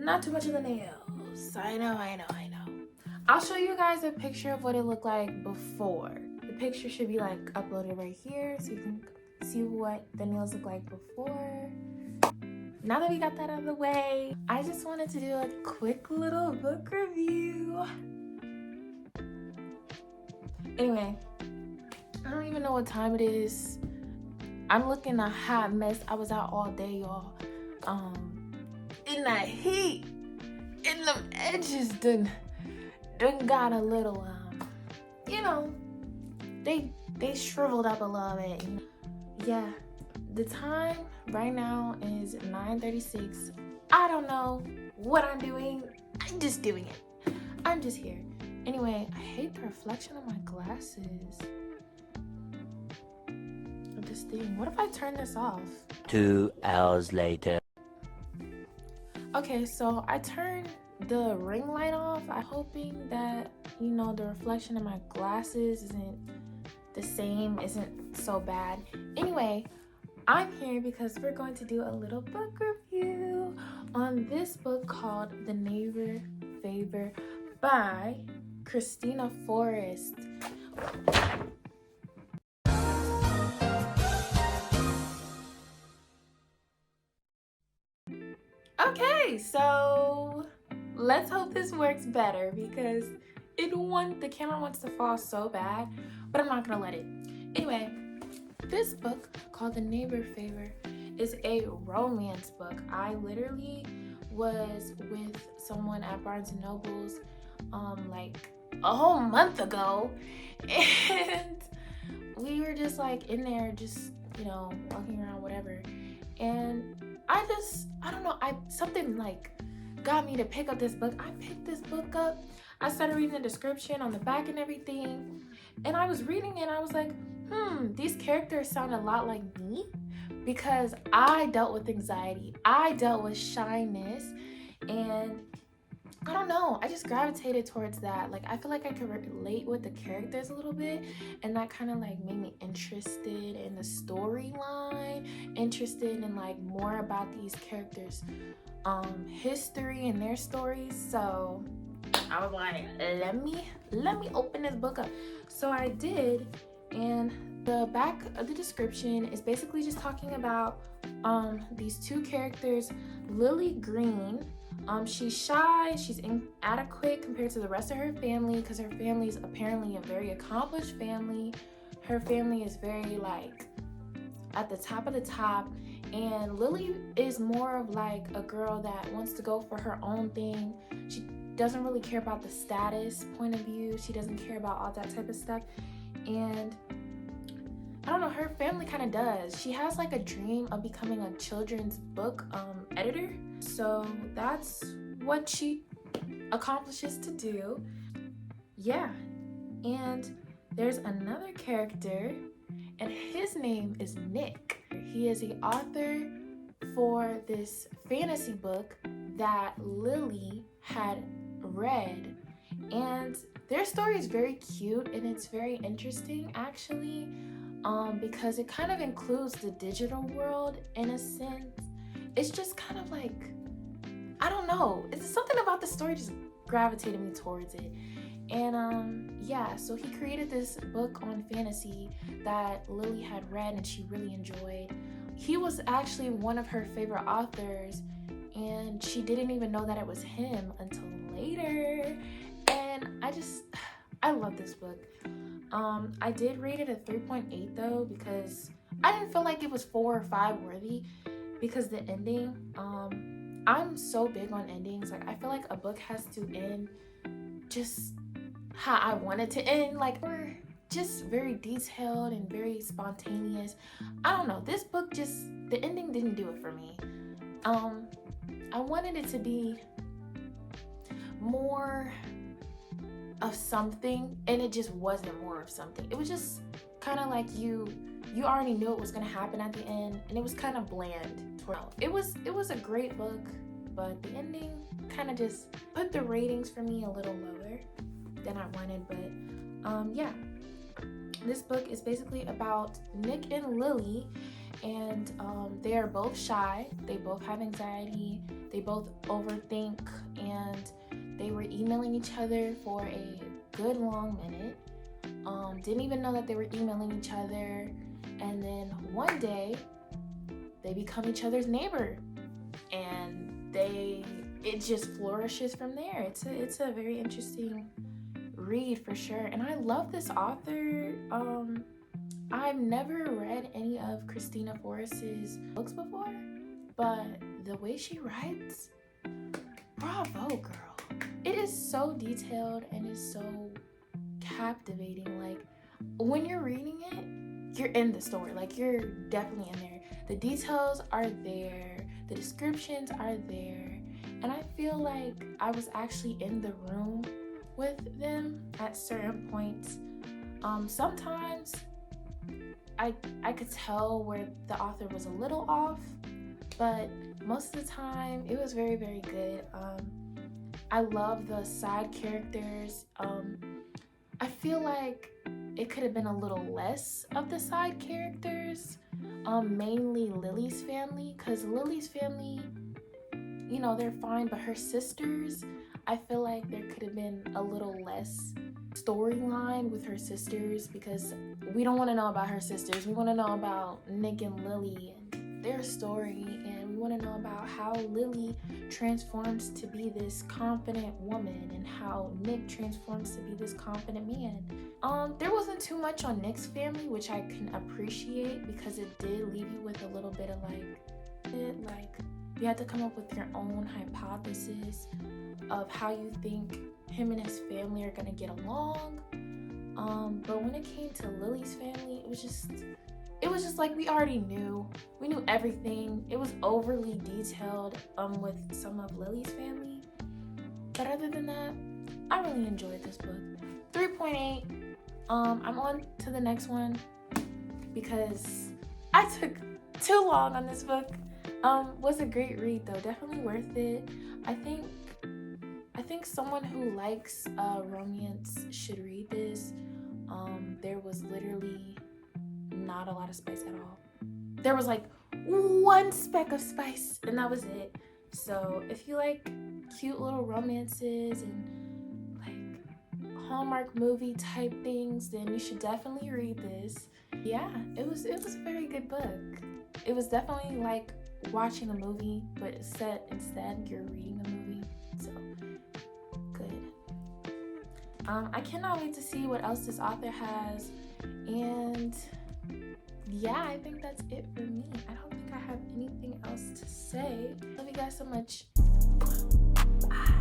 not too much of the nails. I know. I'll show you guys a picture of what it looked like before. The picture should be like uploaded right here so you can see what the nails look like before. Now that we got that out of the way, I just wanted to do a quick little book review. Anyway, I don't even know what time it is. I'm looking a hot mess. I was out all day, y'all. In that heat, and them edges done got a little, they shriveled up a little bit. Yeah, the time right now is 9:36. I don't know what I'm doing. I'm just doing it. I'm just here. Anyway, I hate the reflection of my glasses. This thing. What if I turn this off? 2 hours later. Okay, so I turned the ring light off. I'm hoping that, the reflection of my glasses isn't the same, isn't so bad. Anyway, I'm here because we're going to do a little book review on this book called The Neighbor Favor by Christina Forrest. Okay, so let's hope this works better because the camera wants to fall so bad, but I'm not gonna let it. Anyway, this book called The Neighbor Favor is a romance book. I literally was with someone at Barnes & Noble's like a whole month ago, and we were just like in there just walking around, whatever, and I don't know, something like got me to pick up this book. I picked this book up. I started reading the description on the back and everything, and I was reading it and I was like, these characters sound a lot like me because I dealt with anxiety. I dealt with shyness, and I don't know, I just gravitated towards that. Like, I feel like I could relate with the characters a little bit, and that kind of like made me interested in the storyline, interested in like more about these characters' history and their stories. So I was like, let me open this book up. So I did, and the back of the description is basically just talking about these two characters. Lily Green, she's shy, she's inadequate compared to the rest of her family because her family is apparently a very accomplished family. Her family is very like at the top of the top, and Lily is more of like a girl that wants to go for her own thing. She doesn't really care about the status point of view. She doesn't care about all that type of stuff, and I don't know, her family kind of does. She has like a dream of becoming a children's book editor. So that's what she accomplishes to do. Yeah. And there's another character, and his name is Nick. He is the author for this fantasy book that Lily had read. And their story is very cute and it's very interesting actually, because it kind of includes the digital world in a sense. It's just kind of like, I don't know, it's something about the story just gravitated me towards it. And yeah, so he created this book on fantasy that Lily had read and she really enjoyed. He was actually one of her favorite authors, and she didn't even know that it was him until later. And I love this book. I did rate it a 3.8 though, because I didn't feel like it was 4 or 5 worthy because the ending, I'm so big on endings. Like, I feel like a book has to end just how I want it to end, like, or just very detailed and very spontaneous. I don't know, this book the ending didn't do it for me. I wanted it to be more of something, and it just wasn't more of something. It was just kind of like you already knew it was going to happen at the end, and it was kind of bland. It was a great book, but the ending kind of just put the ratings for me a little lower than I wanted. But yeah, this book is basically about Nick and Lily, and they are both shy. They both have anxiety. They both overthink, and they were emailing each other for a good long minute. Didn't even know that they were emailing each other, and then one day they become each other's neighbor, and it just flourishes from there. It's a very interesting read for sure, and I love this author. I've never read any of Christina Forrest's books before, but the way she writes, bravo, girl. It is so detailed and is so captivating. Like, when you're reading it, you're in the story. Like, you're definitely in there. The details are there. The descriptions are there. And I feel like I was actually in the room with them at certain points. Sometimes I could tell where the author was a little off, but most of the time it was very, very good. I love the side characters. I feel like it could have been a little less of the side characters, mainly Lily's family, because Lily's family, you know, they're fine, but her sisters, I feel like there could have been a little less storyline with her sisters, because we don't want to know about her sisters. We want to know about Nick and Lily and their story, and we want to know about how Lily transforms to be this confident woman and how Nick transforms to be this confident man. There wasn't too much on Nick's family, which I can appreciate, because it did leave you with a little bit of like you had to come up with your own hypothesis of how you think him and his family are gonna get along. But when it came to Lily's family, it was just like we already knew. We knew everything. It was overly detailed with some of Lily's family. But other than that, I really enjoyed this book. 3.8. I'm on to the next one because I took too long on this book. Was a great read though, definitely worth it. I think someone who likes romance should read this. There was literally not a lot of spice at all. There was like one speck of spice, and that was it. So if you like cute little romances and like Hallmark movie type things, then you should definitely read this. Yeah, it was a very good book. It was definitely like watching a movie, but instead you're reading the movie. So good. I cannot wait to see what else this author has, and yeah, I think that's it for me. I don't think I have anything else to say. Love you guys so much. Bye.